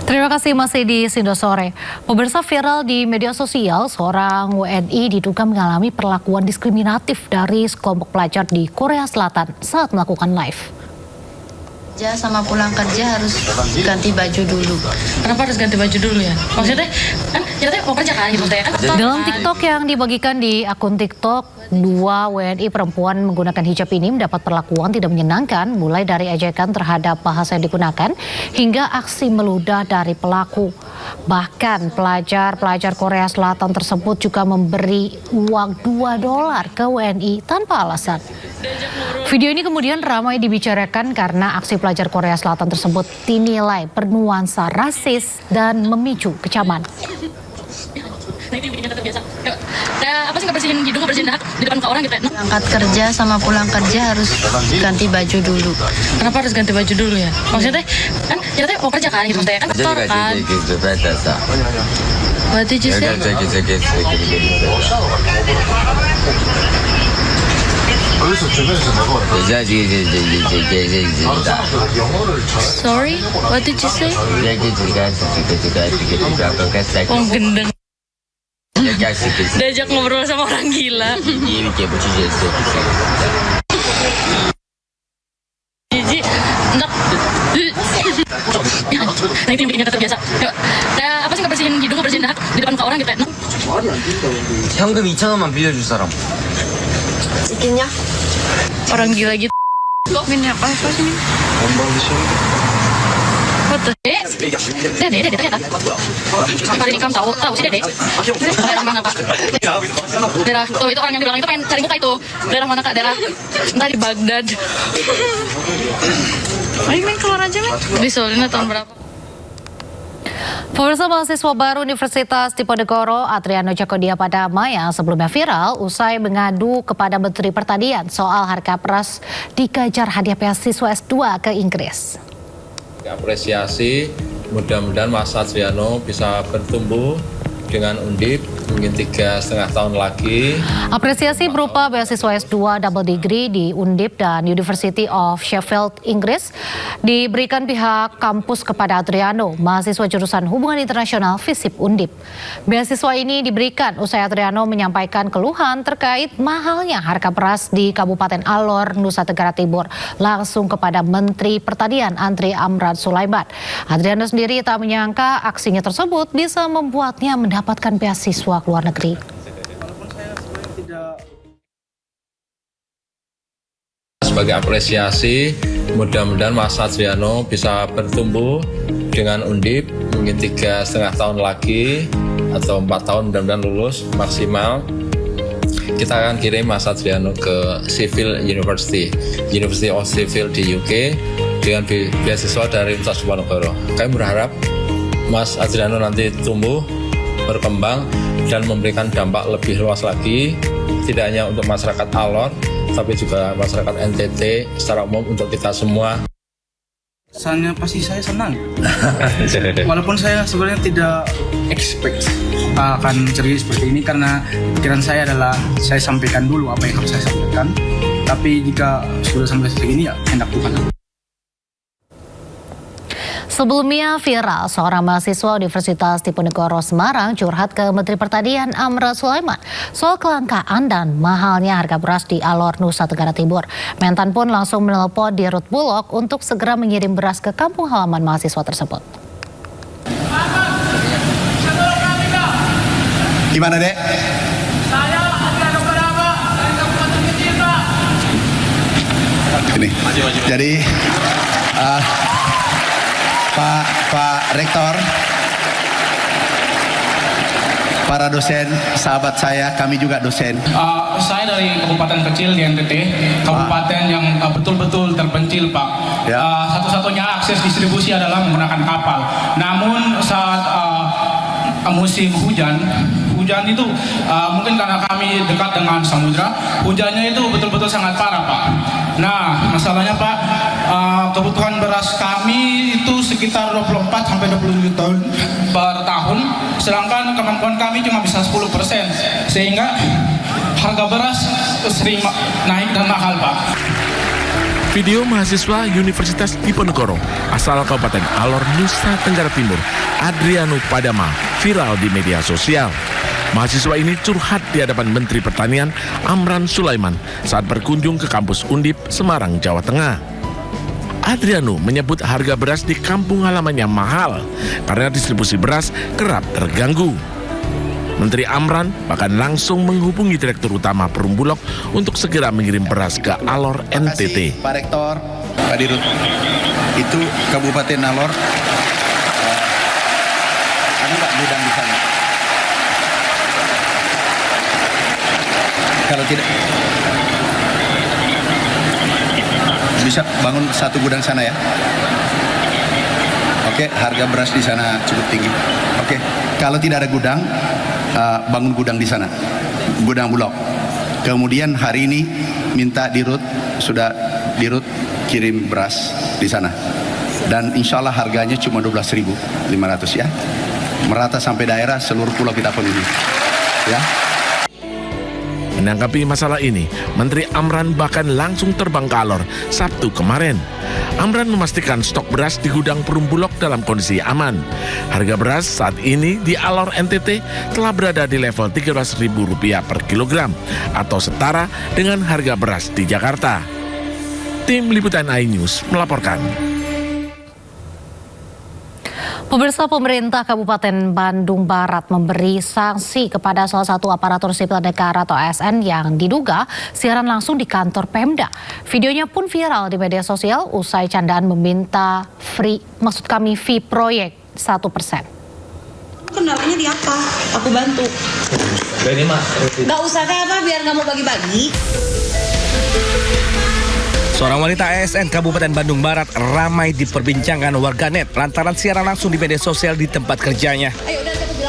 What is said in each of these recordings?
Terima kasih masih di Sindo Sore. Pemirsa, viral di media sosial, seorang WNI diduga mengalami perlakuan diskriminatif dari sekelompok pelajar di Korea Selatan saat melakukan live. Kerja sama pulang kerja harus ganti baju dulu. Kenapa harus ganti baju dulu ya? Maksudnya kan kita mau kerja kan gitu ya kan? Dalam TikTok yang dibagikan di akun TikTok, dua WNI perempuan menggunakan hijab ini mendapat perlakuan tidak menyenangkan, mulai dari ejekan terhadap bahasa yang digunakan hingga aksi meludah dari pelaku. Bahkan pelajar Korea Selatan tersebut juga memberi uang $2 ke WNI tanpa alasan. Video ini kemudian ramai dibicarakan karena aksi pelajar Korea Selatan tersebut dinilai bernuansa rasis dan memicu kecaman. Apa sih bersihin hidung, bersihin dahak di depan orang gitu ya? Berangkat kerja sama pulang kerja harus ganti baju dulu. Kenapa harus ganti baju dulu ya? Maksudnya kan kita mau kerja kan gitu ya kan? Kantor kan. What did you say? Sorry, what did you say? Oh, gendeng. Diajak ngobrol sama orang gila. Jijik, enak. Nah itu yang bikin kita terbiasa. Apa sih bersihin hidung, bersihin dahak di depan orang gitu ya? 현금 2,000원만 빌려줄 사람. Bikinnya Orang gila gitu. minyak apa sih? What the heck? Dede ternyata. Hari ini kamu tahu sih Dede. Daerah mana kak? Daerah tuh itu orang yang bilang itu pengen cari muka itu. Daerah mana kak? Daerah entah di Baghdad. Ayo main keluar aja men. Disolinnya tahun berapa? Pemirsa, mahasiswa baru Universitas Diponegoro Adriano Jakodia Padama yang sebelumnya viral usai mengadu kepada Menteri Pertanian soal harga beras dikejar hadiah beasiswa S2 ke Inggris. Apresiasi, mudah-mudahan Mas Adriano bisa bertumbuh dengan Undip mungkin 3,5 tahun lagi. Apresiasi berupa beasiswa S2 double degree di Undip dan University of Sheffield, Inggris diberikan pihak kampus kepada Adriano, mahasiswa jurusan Hubungan Internasional FISIP Undip. Beasiswa ini diberikan usai Adriano menyampaikan keluhan terkait mahalnya harga beras di Kabupaten Alor, Nusa Tenggara Timur langsung kepada Menteri Pertanian Andri Amran Sulaiman. Adriano sendiri tak menyangka aksinya tersebut bisa membuatnya mendapatkan beasiswa ke luar negeri. Sebagai apresiasi, mudah-mudahan Mas Adriano bisa bertumbuh dengan Undip mungkin 3,5 tahun lagi atau 4 tahun, mudah-mudahan lulus maksimal. Kita akan kirim Mas Adriano ke Sheffield University of Sheffield di UK dengan beasiswa dari Universitas Diponegoro. Kami berharap Mas Adriano nanti tumbuh, berkembang dan memberikan dampak lebih luas lagi, tidak hanya untuk masyarakat Alor tapi juga masyarakat NTT secara umum, untuk kita semua. Kesannya pasti saya senang. Walaupun saya sebenarnya tidak expect akan ceria seperti ini, karena pikiran saya adalah saya sampaikan dulu apa yang harus saya sampaikan. Tapi jika sudah sampai segini ya hendak Tuhan. Sebelumnya viral, seorang mahasiswa Universitas Diponegoro Semarang curhat ke Menteri Pertanian Amran Sulaiman soal kelangkaan dan mahalnya harga beras di Alor, Nusa Tenggara Timur. Mentan pun langsung menelpon di Rut Bulog untuk segera mengirim beras ke kampung halaman mahasiswa tersebut. Gimana, Dek? Saya Adriano Padama dari Kabupaten Kecil, Pak. Ini. Jadi Pak Rektor, para dosen, sahabat saya, kami juga dosen. Saya dari kabupaten kecil di NTT, kabupaten yang betul-betul terpencil, Pak. Ya. Satu-satunya akses distribusi adalah menggunakan kapal. Namun saat musim hujan itu mungkin karena kami dekat dengan samudra, hujannya itu betul-betul sangat parah, Pak. Nah, masalahnya, Pak, kebutuhan beras kami itu sekitar 24-27 ton per tahun, sedangkan kemampuan kami cuma bisa 10%, sehingga harga beras sering naik dan mahal, Pak. Video mahasiswa Universitas Diponegoro asal Kabupaten Alor, Nusa Tenggara Timur, Adriano Padama, viral di media sosial. Mahasiswa ini curhat di hadapan Menteri Pertanian Amran Sulaiman saat berkunjung ke kampus Undip, Semarang, Jawa Tengah. Adriano menyebut harga beras di kampung halamannya mahal karena distribusi beras kerap terganggu. Menteri Amran bahkan langsung menghubungi Direktur Utama Perum Bulog untuk segera mengirim beras ke Alor, NTT. Pak Rektor, Pak Dirut, itu Kabupaten Alor, ada nggak gudang di sana? Kalau tidak, bisa bangun satu gudang sana ya. Oke, harga beras di sana cukup tinggi. Oke, kalau tidak ada gudang, bangun gudang di sana, gudang Bulog. Kemudian hari ini minta Dirut kirim beras di sana. Dan insya Allah harganya cuma 12.500 ya. Merata sampai daerah seluruh pulau kita penuhi. Ya. Menanggapi masalah ini, Menteri Amran bahkan langsung terbang ke Alor Sabtu kemarin. Amran memastikan stok beras di gudang Perum Bulog dalam kondisi aman. Harga beras saat ini di Alor, NTT telah berada di level Rp13.000 per kilogram atau setara dengan harga beras di Jakarta. Tim Liputan iNews melaporkan. Pemirsa, pemerintah Kabupaten Bandung Barat memberi sanksi kepada salah satu aparatur sipil negara atau ASN yang diduga siaran langsung di kantor Pemda. Videonya pun viral di media sosial usai candaan meminta fee proyek 1%. Kendalanya di apa? Aku bantu. Ini mah. Gak usah deh apa biar gak mau bagi-bagi. Seorang wanita ASN Kabupaten Bandung Barat ramai diperbincangkan warganet lantaran siaran langsung di media sosial di tempat kerjanya.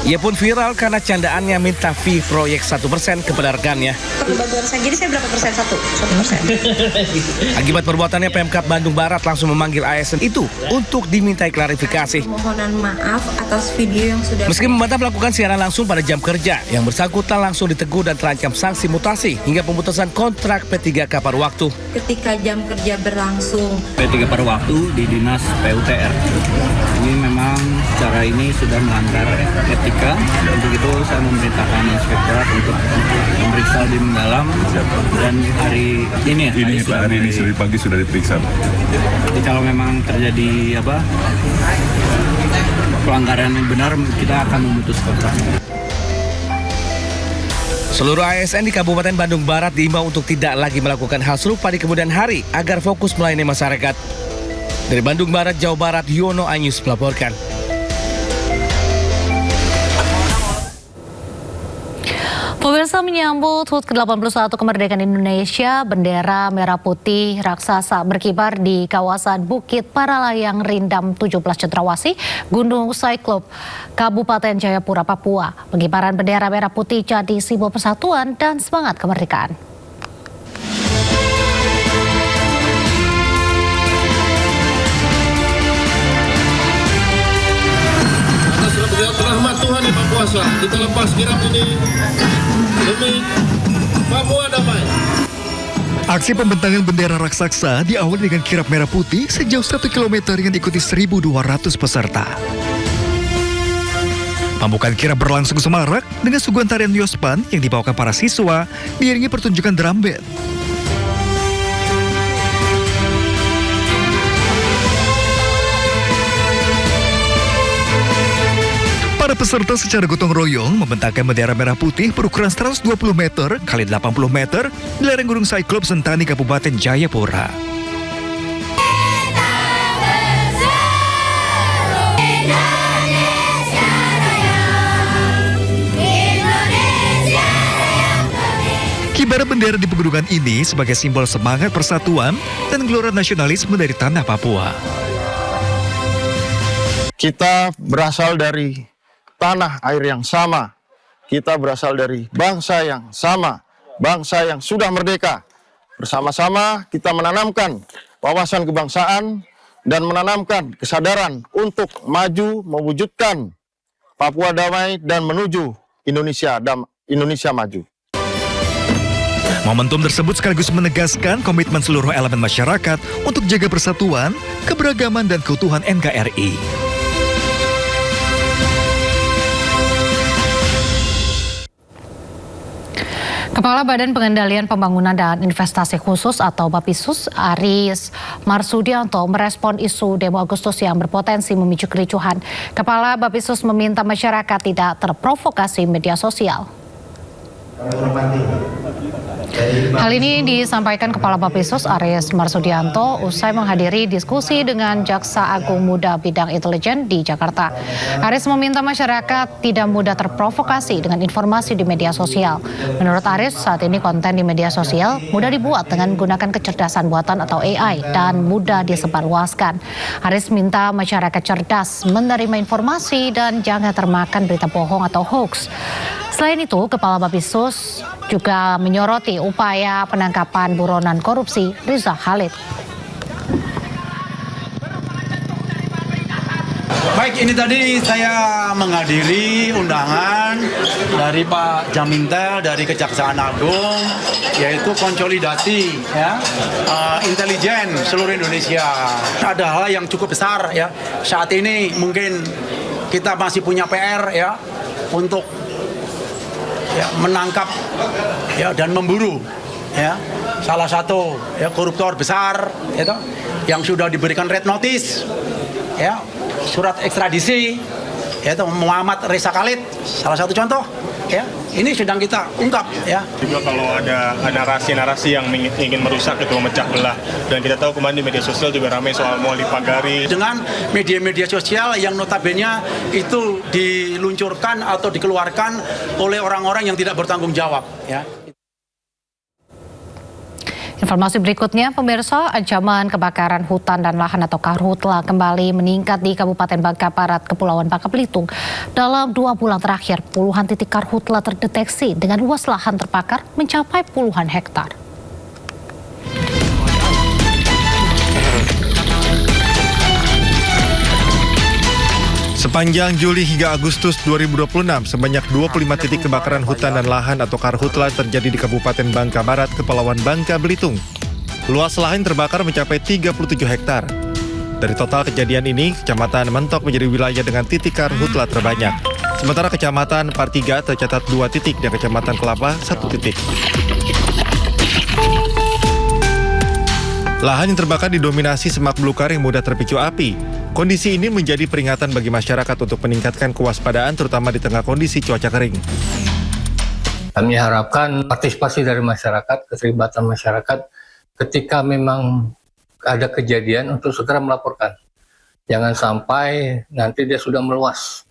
Ia pun viral karena candaannya minta fee proyek 1% kepada rekannya. Bantuan saya, jadi saya berapa persen? 1%. Akibat perbuatannya, Pemkab Bandung Barat langsung memanggil ASN itu untuk dimintai klarifikasi. Permohonan maaf atas video yang sudah... Meski membantah melakukan siaran langsung pada jam kerja, yang bersangkutan langsung ditegur dan terancam sanksi mutasi hingga pemutusan kontrak P3K paruh waktu. Ketika jam kerja berlangsung. P3 paruh waktu di Dinas PUTR. Ini memang secara ini sudah melanggar etika. Untuk itu saya memerintahkan inspektorat untuk memeriksa di mendalam dan hari ini ya. Hari ini dari pagi sudah diperiksa. Jadi kalau memang terjadi pelanggaran yang benar, kita akan memutus kontrak. Seluruh ASN di Kabupaten Bandung Barat diimbau untuk tidak lagi melakukan hal serupa di kemudian hari agar fokus melayani masyarakat. Dari Bandung Barat, Jawa Barat, Yono iNews melaporkan. Pemirsa, menyambut HUT ke-81 kemerdekaan Indonesia, bendera merah putih raksasa berkibar di kawasan Bukit Paralayang Rindam 17 Cendrawasih, Gunung Cyclop, Kabupaten Jayapura, Papua. Pengibaran bendera merah putih jadi simbol persatuan dan semangat kemerdekaan. Rahmat Tuhan yang Maha Kuasa, kita lepas kirap ini demi Papua damai. Aksi pembentangan bendera raksasa diawali dengan kirap merah putih sejauh 1 km yang diikuti 1.200 peserta. Pambukan kirap berlangsung semarak dengan suguhan tarian Yospan yang dibawakan para siswa diiringi pertunjukan drum band. Para peserta secara gotong royong membentangkan bendera merah putih berukuran 120 meter x 80 meter di lereng Gunung Cyclop, Sentani, Kabupaten Jayapura. Kibaran bendera di pegunungan ini sebagai simbol semangat persatuan dan gelora nasionalisme dari tanah Papua. Kita berasal dari tanah air yang sama, kita berasal dari bangsa yang sama, bangsa yang sudah merdeka. Bersama-sama kita menanamkan wawasan kebangsaan dan menanamkan kesadaran untuk maju mewujudkan Papua damai dan menuju Indonesia maju. Momentum tersebut sekaligus menegaskan komitmen seluruh elemen masyarakat untuk jaga persatuan, keberagaman, dan keutuhan NKRI. Kepala Badan Pengendalian Pembangunan dan Investasi Khusus atau Bapisus, Aris Marsudianto, merespon isu demo Agustus yang berpotensi memicu kericuhan. Kepala Bapisus meminta masyarakat tidak terprovokasi media sosial. Hal ini disampaikan Kepala Bapisus Aris Marsudianto usai menghadiri diskusi dengan Jaksa Agung Muda Bidang Intelijen di Jakarta. Aris meminta masyarakat tidak mudah terprovokasi dengan informasi di media sosial. Menurut Aris, saat ini konten di media sosial mudah dibuat dengan menggunakan kecerdasan buatan atau AI dan mudah disebarluaskan. Aris minta masyarakat cerdas menerima informasi dan jangan termakan berita bohong atau hoax. Selain itu, Kepala Bapisus juga menyoroti upaya penangkapan buronan korupsi Riza Khalid. Baik, ini tadi saya menghadiri undangan dari Pak Jamintel dari Kejaksaan Agung, yaitu konsolidasi intelijen seluruh Indonesia. Ada hal yang cukup besar ya. Saat ini mungkin kita masih punya PR ya untuk menangkap dan memburu salah satu koruptor besar yang sudah diberikan red notice surat ekstradisi yaitu Muhammad Riza Khalid, salah satu contoh ini sedang kita ungkap juga kalau ada narasi-narasi yang ingin merusak itu memecah belah, dan kita tahu kemarin di media sosial juga ramai soal mau dipagari dengan media-media sosial yang notabene itu diluncurkan atau dikeluarkan oleh orang-orang yang tidak bertanggung jawab Informasi berikutnya, pemirsa, ancaman kebakaran hutan dan lahan atau karhutla kembali meningkat di Kabupaten Bangka Barat, Kepulauan Bangka Belitung. Dalam 2 bulan terakhir, puluhan titik karhutla terdeteksi dengan luas lahan terbakar mencapai puluhan hektar. Sepanjang Juli hingga Agustus 2026, sebanyak 25 titik kebakaran hutan dan lahan atau karhutla terjadi di Kabupaten Bangka Barat, Kepulauan Bangka Belitung. Luas lahan terbakar mencapai 37 hektar. Dari total kejadian ini, Kecamatan Mentok menjadi wilayah dengan titik karhutla terbanyak. Sementara Kecamatan Partiga tercatat 2 titik dan Kecamatan Kelapa 1 titik. Lahan yang terbakar didominasi semak belukar yang mudah terpicu api. Kondisi ini menjadi peringatan bagi masyarakat untuk meningkatkan kewaspadaan terutama di tengah kondisi cuaca kering. Kami harapkan partisipasi dari masyarakat, keterlibatan masyarakat ketika memang ada kejadian untuk segera melaporkan. Jangan sampai nanti dia sudah meluas.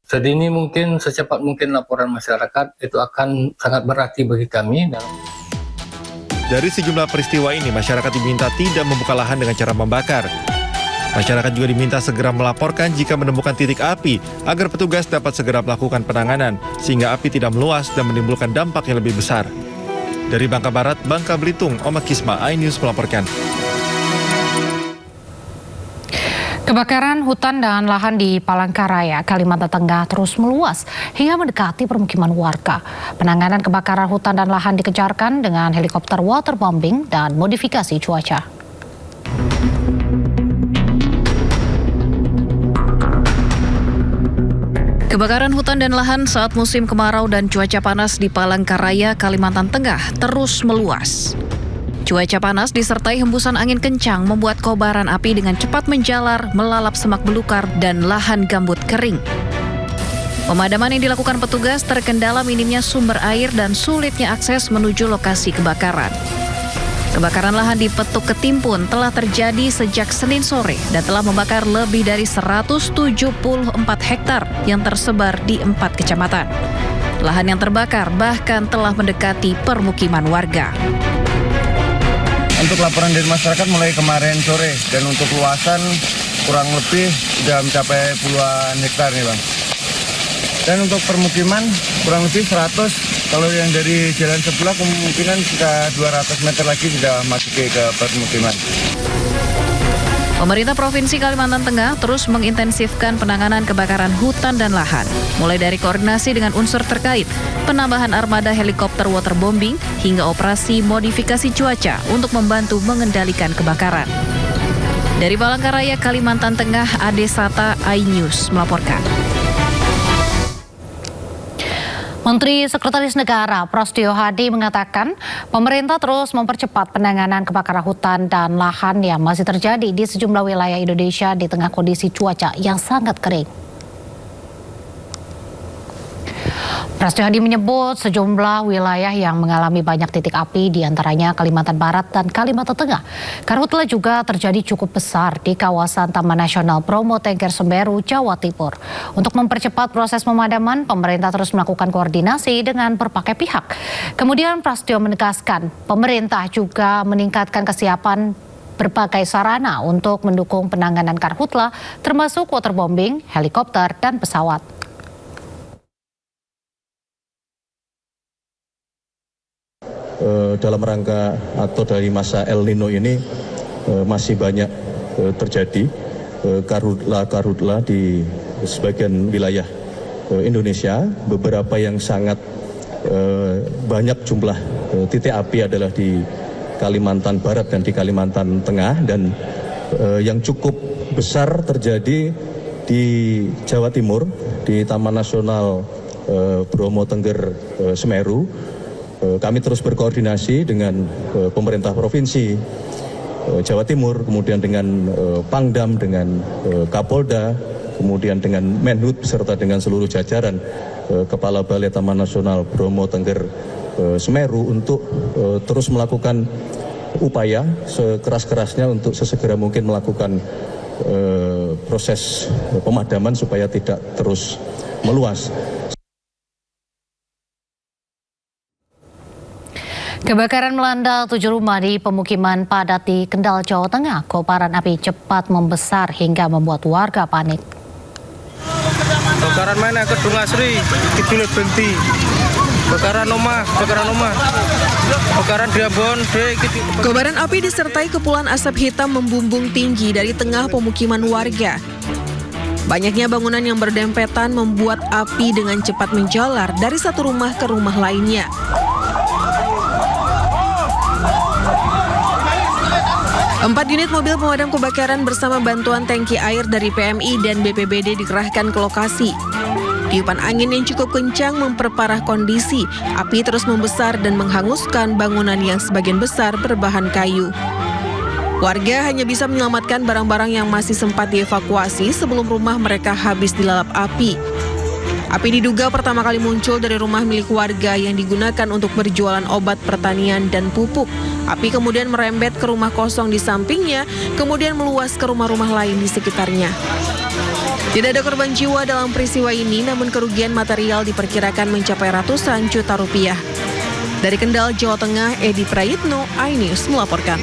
Sedini mungkin, secepat mungkin laporan masyarakat itu akan sangat berarti bagi kami. Dari sejumlah peristiwa ini, masyarakat diminta tidak membuka lahan dengan cara membakar. Masyarakat juga diminta segera melaporkan jika menemukan titik api agar petugas dapat segera melakukan penanganan sehingga api tidak meluas dan menimbulkan dampak yang lebih besar. Dari Bangka Barat, Bangka Belitung, Oma Kisma, iNews melaporkan. Kebakaran hutan dan lahan di Palangkaraya, Kalimantan Tengah terus meluas hingga mendekati permukiman warga. Penanganan kebakaran hutan dan lahan dikencarkan dengan helikopter waterbombing dan modifikasi cuaca. Kebakaran hutan dan lahan saat musim kemarau dan cuaca panas di Palangkaraya, Kalimantan Tengah terus meluas. Cuaca panas disertai hembusan angin kencang membuat kobaran api dengan cepat menjalar, melalap semak belukar dan lahan gambut kering. Pemadaman yang dilakukan petugas terkendala minimnya sumber air dan sulitnya akses menuju lokasi kebakaran. Kebakaran lahan di Petuk Ketimpun telah terjadi sejak Senin sore dan telah membakar lebih dari 174 hektar yang tersebar di 4 kecamatan. Lahan yang terbakar bahkan telah mendekati permukiman warga. Untuk laporan dari masyarakat mulai kemarin sore dan untuk luasan kurang lebih sudah mencapai puluhan hektar nih Bang. Dan untuk permukiman kurang lebih 100. Kalau yang dari jalan sebelah kemungkinan sekitar 200 meter lagi sudah masuk ke permukiman. Pemerintah Provinsi Kalimantan Tengah terus mengintensifkan penanganan kebakaran hutan dan lahan, mulai dari koordinasi dengan unsur terkait, penambahan armada helikopter waterbombing, hingga operasi modifikasi cuaca untuk membantu mengendalikan kebakaran. Dari Palangkaraya, Kalimantan Tengah, Ade Sata, iNews melaporkan. Menteri Sekretaris Negara Prasetyo Hadi mengatakan pemerintah terus mempercepat penanganan kebakaran hutan dan lahan yang masih terjadi di sejumlah wilayah Indonesia di tengah kondisi cuaca yang sangat kering. Prasetyo Hadi menyebut sejumlah wilayah yang mengalami banyak titik api, diantaranya Kalimantan Barat dan Kalimantan Tengah. Karhutla juga terjadi cukup besar di kawasan Taman Nasional Bromo Tengger Semeru, Jawa Timur. Untuk mempercepat proses pemadaman, pemerintah terus melakukan koordinasi dengan berbagai pihak. Kemudian Prasetyo menegaskan, pemerintah juga meningkatkan kesiapan berbagai sarana untuk mendukung penanganan karhutla, termasuk waterbombing, helikopter, dan pesawat. Dalam rangka atau dari masa El Nino ini masih banyak terjadi karhutla di sebagian wilayah Indonesia. Beberapa yang sangat banyak jumlah titik api adalah di Kalimantan Barat dan di Kalimantan Tengah, dan yang cukup besar terjadi di Jawa Timur, di Taman Nasional Bromo Tengger Semeru. Kami terus berkoordinasi dengan pemerintah provinsi Jawa Timur, kemudian dengan Pangdam, dengan Kapolda, kemudian dengan Menhub beserta dengan seluruh jajaran Kepala Balai Taman Nasional Bromo Tengger Semeru untuk terus melakukan upaya sekeras-kerasnya untuk sesegera mungkin melakukan proses pemadaman supaya tidak terus meluas. Kebakaran melanda 7 rumah di pemukiman padat di Kendal, Jawa Tengah. Kobaran api cepat membesar hingga membuat warga panik. Kebakaran mana? Kedung Asri, Kidul Benti. Kebakaran rumah. Kebakaran di Ambon. Kobaran api disertai kepulan asap hitam membumbung tinggi dari tengah pemukiman warga. Banyaknya bangunan yang berdempetan membuat api dengan cepat menjalar dari satu rumah ke rumah lainnya. Empat unit mobil pemadam kebakaran bersama bantuan tangki air dari PMI dan BPBD dikerahkan ke lokasi. Tiupan angin yang cukup kencang memperparah kondisi. Api terus membesar dan menghanguskan bangunan yang sebagian besar berbahan kayu. Warga hanya bisa menyelamatkan barang-barang yang masih sempat dievakuasi sebelum rumah mereka habis dilalap api. Api diduga pertama kali muncul dari rumah milik warga yang digunakan untuk berjualan obat pertanian dan pupuk. Api kemudian merembet ke rumah kosong di sampingnya, kemudian meluas ke rumah-rumah lain di sekitarnya. Tidak ada korban jiwa dalam peristiwa ini, namun kerugian material diperkirakan mencapai ratusan juta rupiah. Dari Kendal, Jawa Tengah, Edi Prayitno, iNews melaporkan.